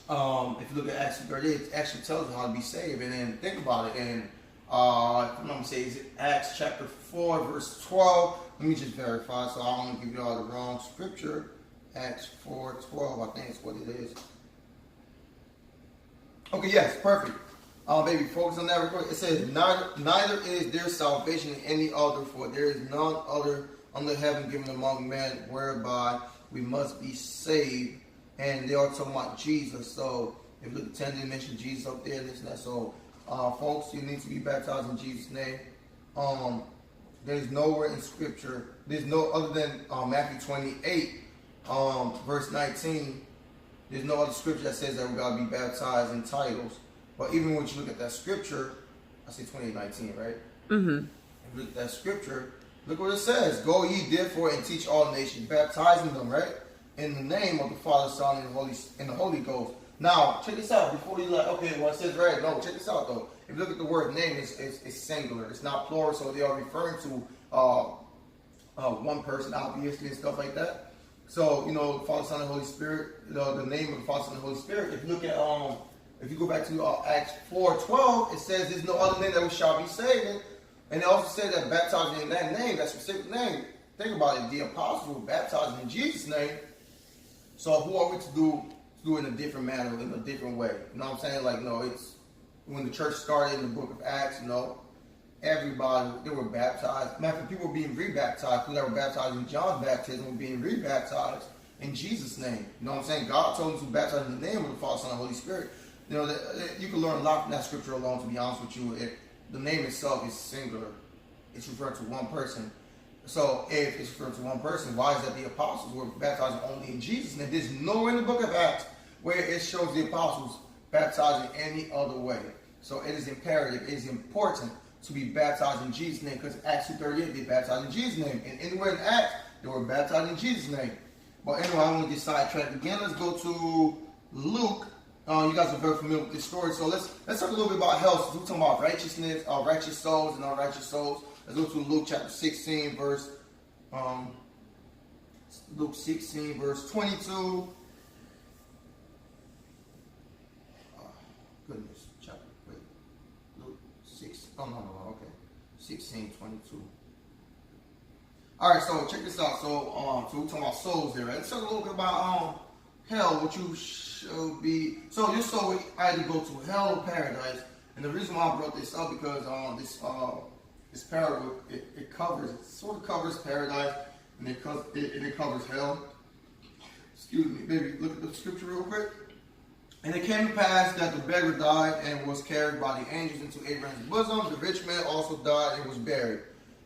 If you look at Acts 2:38, it actually tells you how to be saved. And then think about it. And if I'm not mistaken, is it Acts chapter 4, verse 12? Let me just verify, so I don't want to give you all the wrong scripture. Acts 4:12, I think is what it is. Okay, yes, perfect. Baby, focus on that real quick. It says, neither is there salvation in any other, for there is none other under heaven given among men whereby we must be saved. And they are talking about Jesus. So if you look at 10, they mention Jesus up there and this and that. So folks, you need to be baptized in Jesus' name. There's nowhere in scripture, there's no other than Matthew 28, verse 19. There's no other scripture that says that we gotta be baptized in titles. But even when you look at that scripture, I say 28:19, right? Mm-hmm. If you look at that scripture, look what it says. Go ye therefore and teach all nations, baptizing them, right? In the name of the Father, Son, and the Holy Ghost. Now, check this out. Before you okay, well it says right. No, check this out though. If you look at the word name, it's singular. It's not plural, so they are referring to one person, obviously, and stuff like that. So, the Father, Son, and Holy Spirit, the name of the Father, Son, and Holy Spirit. If you look at if you go back to Acts 4:12, it says there's no other name that we shall be saved. And it also said that baptizing in that name, that specific name. Think about it. The apostles were baptized in Jesus' name. So who are we to do it in a different manner, in a different way? You know what I'm saying? It's when the church started in the book of Acts, everybody, they were baptized. Matter of fact, people were being rebaptized. People that were baptized in John's baptism were being rebaptized in Jesus' name. You know what I'm saying? God told them to baptize in the name of the Father, Son, and Holy Spirit. You can learn a lot from that scripture alone, to be honest with you. The name itself is singular. It's referring to one person. So if it's referring to one person, why is that the apostles were baptized only in Jesus' name? There's nowhere in the book of Acts where it shows the apostles baptized in any other way. So it is imperative, it is important to be baptized in Jesus' name, because Acts 2:38, they baptized in Jesus' name. And anywhere in Acts, they were baptized in Jesus' name. But anyway, I want to get sidetracked again. Let's go to Luke. You guys are very familiar with this story, so let's talk a little bit about hell. So we're talking about righteousness, righteous souls, and unrighteous souls. Let's go to Luke chapter 16, verse 22. Goodness, chapter, wait, Luke 6. Oh no, okay, 16:22. All right, so check this out. So we're talking about souls there, right? Let's talk a little bit about hell, what you should be. So your soul will either go to hell or paradise. And the reason why I brought this up, because this parable, it sort of covers paradise, and it covers hell. Excuse me, baby, look at the scripture real quick. And it came to pass that the beggar died and was carried by the angels into Abraham's bosom. The rich man also died and was buried.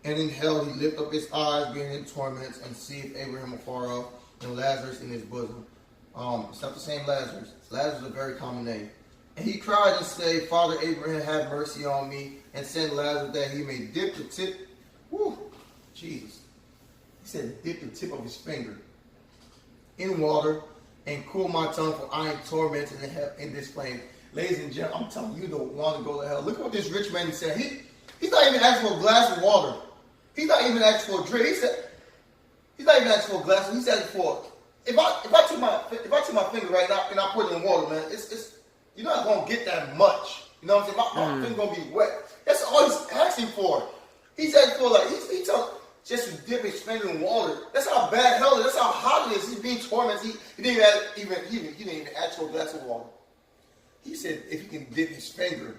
And in hell he lifted up his eyes, being in torments, and seeth Abraham afar off, and Lazarus in his bosom. It's not the same Lazarus. Lazarus is a very common name. And he cried and said, Father Abraham, have mercy on me, and send Lazarus that he may dip the tip. Whew, Jesus. He said, dip the tip of his finger in water and cool my tongue, for I am tormented in this flame. Ladies and gentlemen, I'm telling you, you don't want to go to hell. Look at what this rich man said. He's not even asking for a glass of water. He's not even asking for a drink. He's not even asking for a glass. He's asking for, if I took my finger right now and I put it in water, man, it's you're not gonna get that much. You know what I'm saying? My finger gonna be wet. That's all he's asking for. He's asking for he's telling just to dip his finger in water. That's how bad hell is. That's how hot it is. He's being tormented. He didn't even ask for a glass of water. He said if he can dip his finger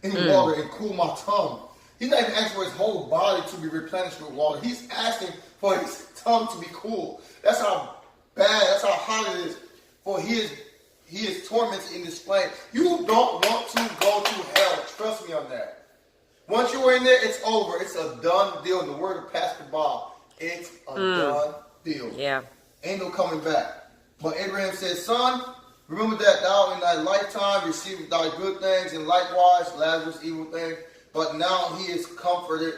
in water and cool my tongue. He's not even asking for his whole body to be replenished with water. He's asking for his tongue to be cool. That's how bad, that's how hot it is. For he is tormented in this flame. You don't want to go to hell. Trust me on that. Once you're in there, it's over. It's a done deal. In the word of Pastor Bob, it's a done deal. Yeah. Ain't no coming back. But Abraham said, Son, remember that thou in thy lifetime received thy good things, and likewise Lazarus evil things. But now he is comforted,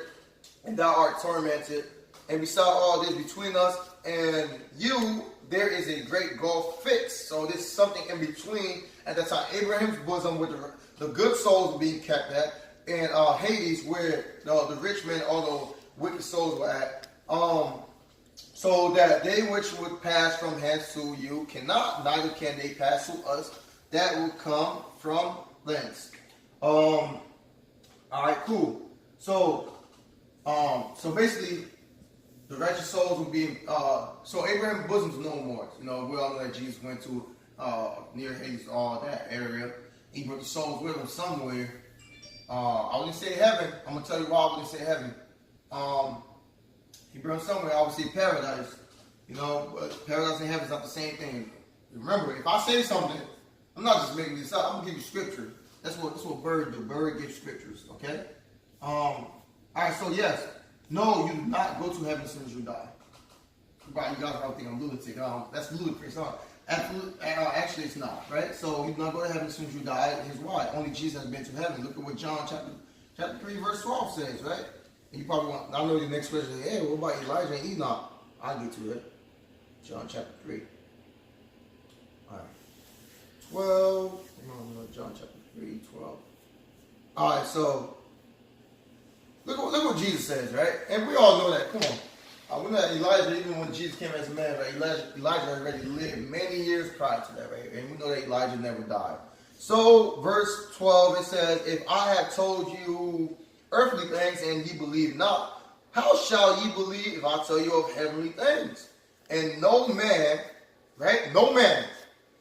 and thou art tormented. And beside all this, between us and you, there is a great gulf fixed. So there's something in between. And that's how Abraham's bosom, with the good souls being kept at, and Hades, where the rich men, all the wicked souls were at. So that they which would pass from hence to you cannot, neither can they pass to us that will come from thence. All right, cool. So basically, the righteous souls will be. So Abraham's bosom's no more. You know, we all know that Jesus went to near Hades, all that area. He brought the souls with him somewhere. I wouldn't say heaven. I'm gonna tell you why I wouldn't say heaven. He brought somewhere. I would say paradise. You know, but paradise and heaven is not the same thing. Remember, if I say something, I'm not just making this up. I'm gonna give you scripture. That's what Bird do. Bird gives scriptures. Okay. All right. So yes, no, you do not go to heaven as soon as you die. Right? You guys probably think I'm lunatic. That's ludicrous. Actually, it's not. Right? So you do not go to heaven as soon as you die. Here's why. Only Jesus has been to heaven. Look at what John chapter 3 verse 12 says. Right? And you probably want. I know your next question is, hey, what about Elijah and Enoch? I'll get to it. John chapter 3. All right. 12. John chapter 3, 12. All right. So look what Jesus says, right? And we all know that. Come on. We know that Elijah, even when Jesus came as a man, right? Elijah already lived many years prior to that, right? And we know that Elijah never died. So, verse 12, it says, if I have told you earthly things and ye believe not, how shall ye believe if I tell you of heavenly things? And no man, right? No man,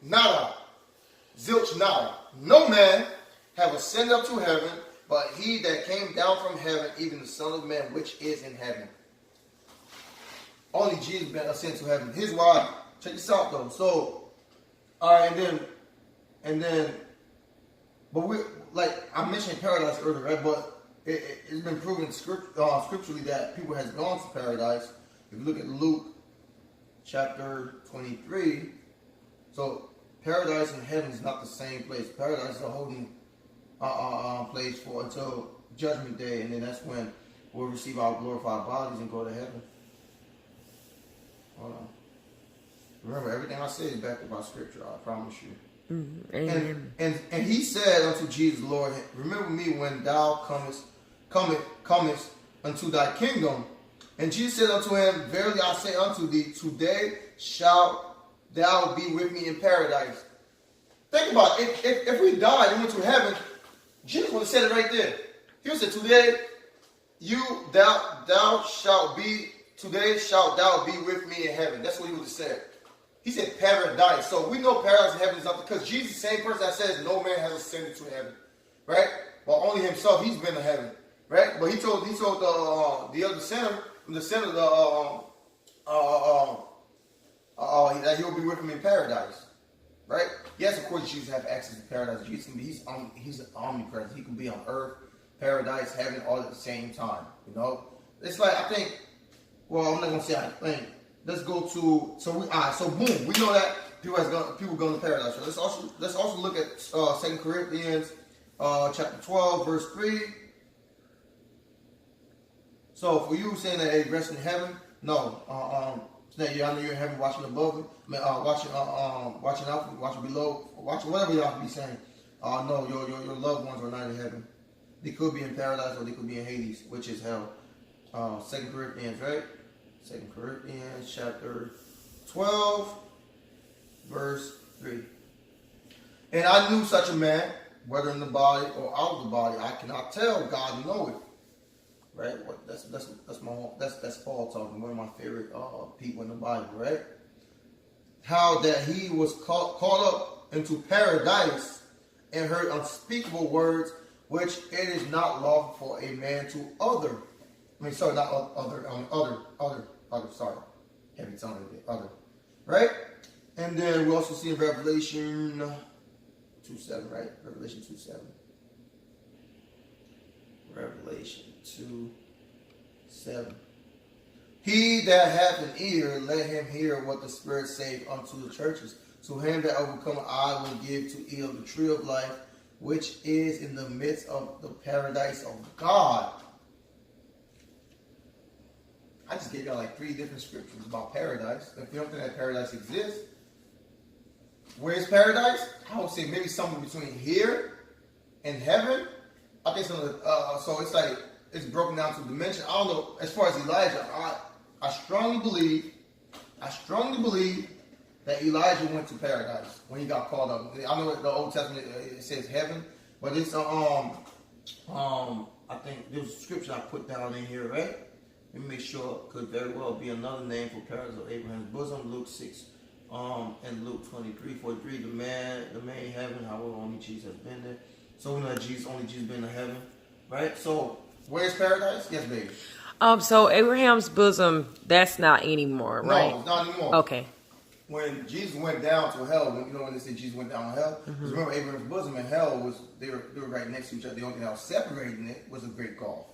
nada, zilch nada, no man have ascended up to heaven, but he that came down from heaven, even the Son of Man, which is in heaven. Only Jesus been ascended to heaven. Here's why. Check this out, though. So, all right, and then, but we, like I mentioned paradise earlier, right? But it's been proven scripturally that people has gone to paradise. If you look at Luke chapter 23, so paradise and heaven is not the same place. Paradise is a holding place for until Judgment Day, and then that's when we'll receive our glorified bodies and go to heaven. Hold on. Remember, everything I say is backed by scripture. I promise you. Amen. And he said unto Jesus, Lord, remember me when thou comest unto thy kingdom. And Jesus said unto him, verily I say unto thee, today shalt thou be with me in paradise. Think about it. If we died and went to heaven, Jesus would have said it right there. He would have said, today shalt thou be with me in heaven. That's what he would have said. He said paradise. So we know paradise and heaven is not, because Jesus is the same person that says no man has ascended to heaven. Right? But only himself, he's been to heaven. Right? But he told the other sinner, that he will be with him in paradise. Right? Yes, of course, Jesus has access to paradise. Jesus, he's omnipresent. He can be on earth, paradise, heaven, all at the same time. You know? It's like, I think, well, I'm not going to say I think. Let's go to, so boom, we know that People going to paradise. So let's also look at 2 Corinthians chapter 12, verse 3. So for you saying that they rest in heaven, no. So that I know you're in heaven watching above it, watching out, watching below, watching whatever y'all be saying. No, your loved ones are not in heaven. They could be in paradise or they could be in Hades, which is hell. 2 Corinthians, right? 2 Corinthians chapter 12, verse 3. And I knew such a man, whether in the body or out of the body, I cannot tell. God know it. Right? That's Paul talking. One of my favorite people in the Bible, right? How that he was caught up into paradise and heard unspeakable words, which it is not lawful for a man to utter. Sorry. Heavy tongue a bit. Other. Right? And then we also see in Revelation 2:7, right? Revelation 2:7. Revelation 2:7. He that hath an ear, let him hear what the Spirit saith unto the churches. To him that overcometh, I will give to eat of the tree of life, which is in the midst of the paradise of God. I just gave y'all like 3 different scriptures about paradise. If you don't think that paradise exists, where is paradise? I would say maybe somewhere between here and heaven. I think so it's like it's broken down to dimension. I don't know. As far as Elijah, I strongly believe that Elijah went to paradise when he got called up. I know the Old Testament it says heaven, but it's I think there's a scripture I put down in here, right? Let me make sure. Could very well be another name for paradise of Abraham's bosom. Luke 6, and Luke 23:43. The main heaven. However, only Jesus has been there. So we know that only Jesus been to heaven, right? So where's paradise? Yes, baby. So Abraham's bosom, that's not anymore, right? No, it's not anymore. Okay. When Jesus went down to hell, when they say Jesus went down to hell, because remember Abraham's bosom and hell they were right next to each other. The only thing that was separating it was a great gulf.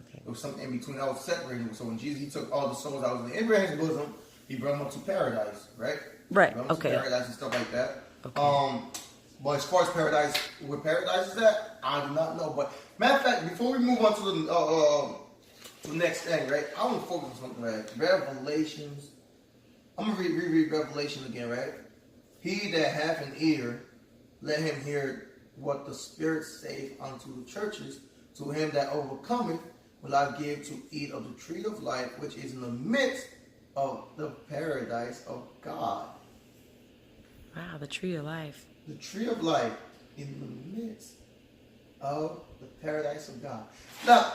Okay. There was something in between that was separating them. So when Jesus he took all the souls out of Abraham's bosom, he brought them up to paradise, right? Right. Brought them Okay. to paradise and stuff like that. Okay. But as far as paradise, where paradise is at, I do not know. But matter of fact, before we move on to the next thing, right? I want to focus on something, right? Revelations. I'm gonna reread Revelation again, right? He that hath an ear, let him hear what the Spirit saith unto the churches. To him that overcometh, will I give to eat of the tree of life, which is in the midst of the paradise of God. Wow, the tree of life. The tree of life in the midst of the paradise of God. Now,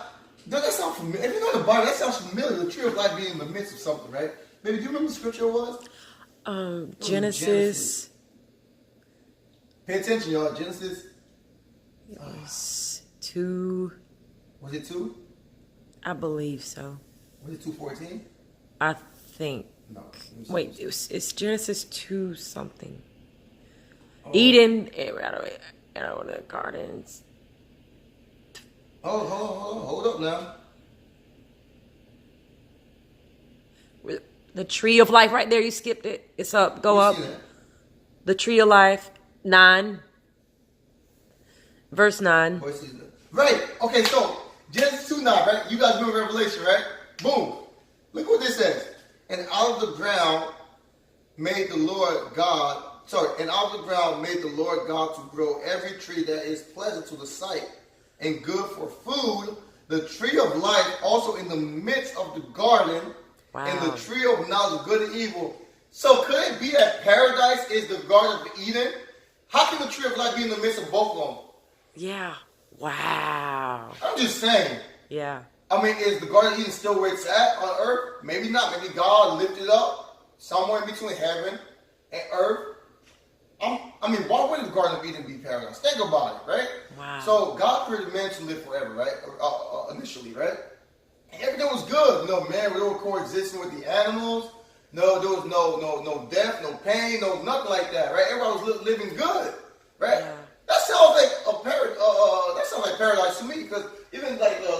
does that sound familiar? If you know the Bible, that sounds familiar. The tree of life being in the midst of something, right? Baby, do you remember the scripture was? Genesis. Pay attention, y'all. Genesis. 2. Was it 2? I believe so. Was it 2:14? I think. No. Wait, it's Genesis 2 something. Eden, out of the gardens. Hold up now. The tree of life right there, you skipped it. It's up. Go up. The tree of life, 9. Verse 9. Right. Okay, so Genesis 2:9, right? You guys remember Revelation, right? Boom. Look what this says. And out of the ground made the Lord God. And out of the ground made the Lord God to grow every tree that is pleasant to the sight and good for food. The tree of life also in the midst of the garden. Wow. And the tree of knowledge of good and evil. So could it be that paradise is the garden of Eden? How can the tree of life be in the midst of both of them? Yeah. Wow. I'm just saying. Yeah. I mean, is the garden of Eden still where it's at on earth? Maybe not. Maybe God lifted up somewhere in between heaven and earth. I mean, why wouldn't the Garden of Eden be paradise? Think about it, right? Wow. So God created man to live forever, right? Initially, right? And everything was good. No man, we were coexisting with the animals. No, there was no death, no pain, no nothing like that, right? Everybody was living good, right? Yeah. That sounds like paradise to me, because even like the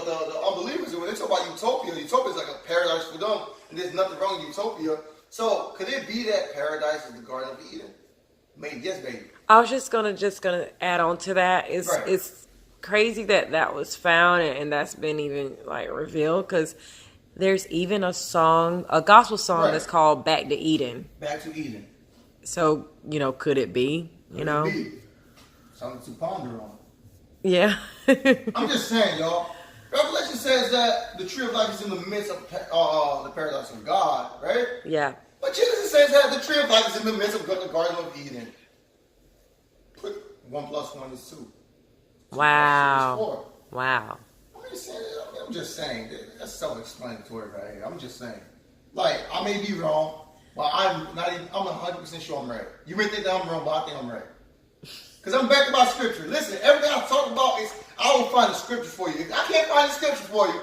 unbelievers, when they talk about utopia is like a paradise for them, and there's nothing wrong with utopia. So could it be that paradise is the Garden of Eden? baby. Yes, baby. I was just gonna add on to that. It's crazy that was found and that's been even like revealed, because there's even a gospel song that's called "Back to Eden." Back to Eden. So could it be? Could it be? Something to ponder on. Yeah. I'm just saying, y'all. Revelation says that the tree of life is in the midst of the paradise of God, right? Yeah. But Jesus says that the tree of life is in the midst of the Garden of Eden. Put 1 + 1 is 2. Wow. 4. Wow. I'm just saying. That's self-explanatory right here. I'm just saying. Like, I may be wrong, but I'm 100% sure I'm right. You may think that I'm wrong, but I think I'm right. Because I'm backed by scripture. Listen, everything I talk about I will find the scripture for you. If I can't find the scripture for you,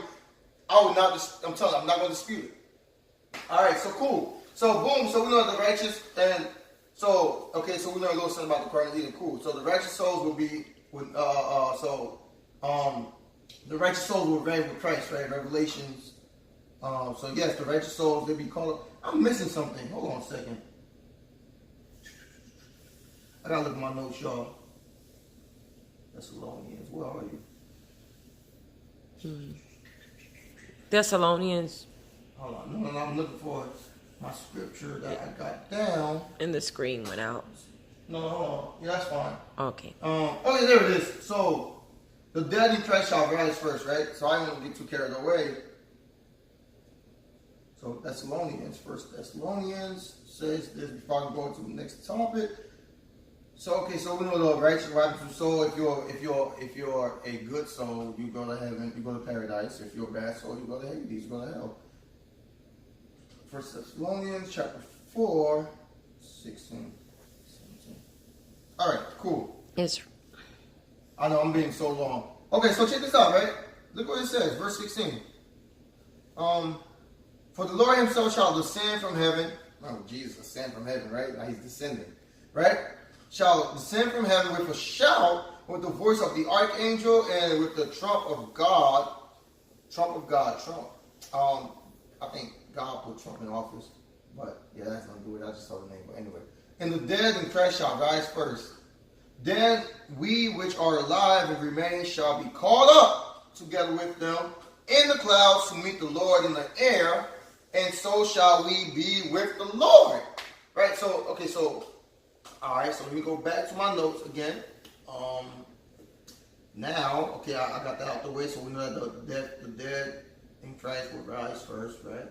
I'm telling you, I'm not going to dispute it. All right, so cool. So boom, so we know the righteous, and so we know a little something about the Garden of Eden. Cool. So the righteous souls will be the righteous souls will reign with Christ, right? Revelations. So yes, the righteous souls, they'll be called. I'm missing something. Hold on a second. I gotta look at my notes, y'all. Thessalonians, where are you? Thessalonians. Hold on, no, I'm looking for my scripture that I got down. And the screen went out. No, hold on. Yeah, that's fine. Okay. Okay, there it is. So, the dead in Christ shall rise first, right? So I don't want to get too carried away. So Thessalonians, First Thessalonians says this before I can go to the next topic. So so we know the righteous soul. If you're a good soul, you go to heaven, you go to paradise. If you're a bad soul, you go to Hades, you go to hell. First Thessalonians chapter 4, 16, 17. All right, cool. I know I'm being so long. Okay, so check this out, right? Look what it says, verse 16. For the Lord himself shall descend from heaven. Oh, Jesus ascend from heaven, right? Now he's descending, right? Shall descend from heaven with a shout, with the voice of the archangel, and with the trump of God. Trump. I think God put Trump in office, but yeah, that's gonna do it. I just saw the name, but anyway. And the dead in Christ shall rise first. Then we which are alive and remain shall be caught up together with them in the clouds to meet the Lord in the air, and so shall we be with the Lord. Right? So, okay, so, all right, so let me go back to my notes again. Now, okay, I got that out the way, so we know that the dead in Christ will rise first, right?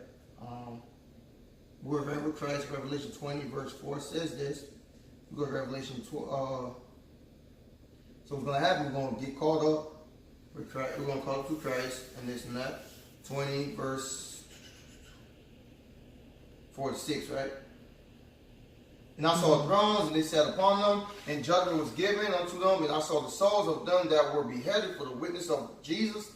We're with Christ. Revelation 20, verse 4 says this. We go to Revelation 12. So what's going to happen, we're going to get caught up with Christ. We're going to call up to Christ, and this and that. 20, verse 4 to 6, right? And I saw thrones, and they sat upon them, and judgment was given unto them. And I saw the souls of them that were beheaded for the witness of Jesus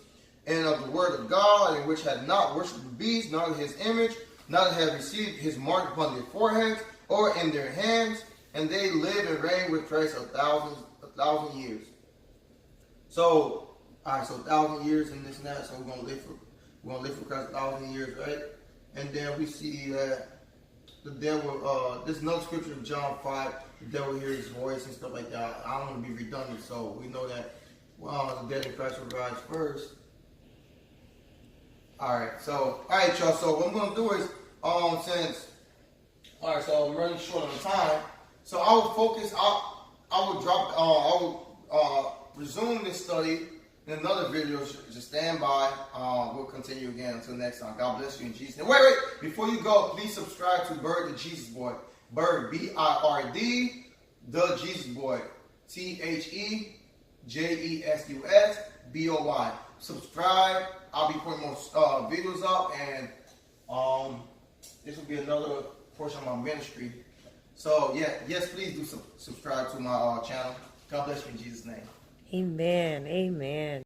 and of the word of God, and which had not worshipped the beast, nor his image, not had received his mark upon their foreheads or in their hands, and they live and reign with Christ 1,000 years. So, all right, so 1,000 years and this and that. So we're gonna live for Christ 1,000 years, right? And then we see that the devil. There's another scripture in John 5. The devil hears his voice and stuff like that. I don't want to be redundant, so we know that the dead in Christ will rise first. All right, y'all. So what I'm gonna do is, so I'm running short on time. So I will focus. I will resume this study in another video. Just stand by. We'll continue again until next time. God bless you in Jesus' name. Wait. Before you go, please subscribe to Bird the Jesus Boy. Bird, B-I-R-D, the Jesus Boy. TheJesusBoy. Subscribe. I'll be putting more videos up, and this will be another portion of my ministry. So yes, please do subscribe to my channel. God bless you in Jesus' name. Amen.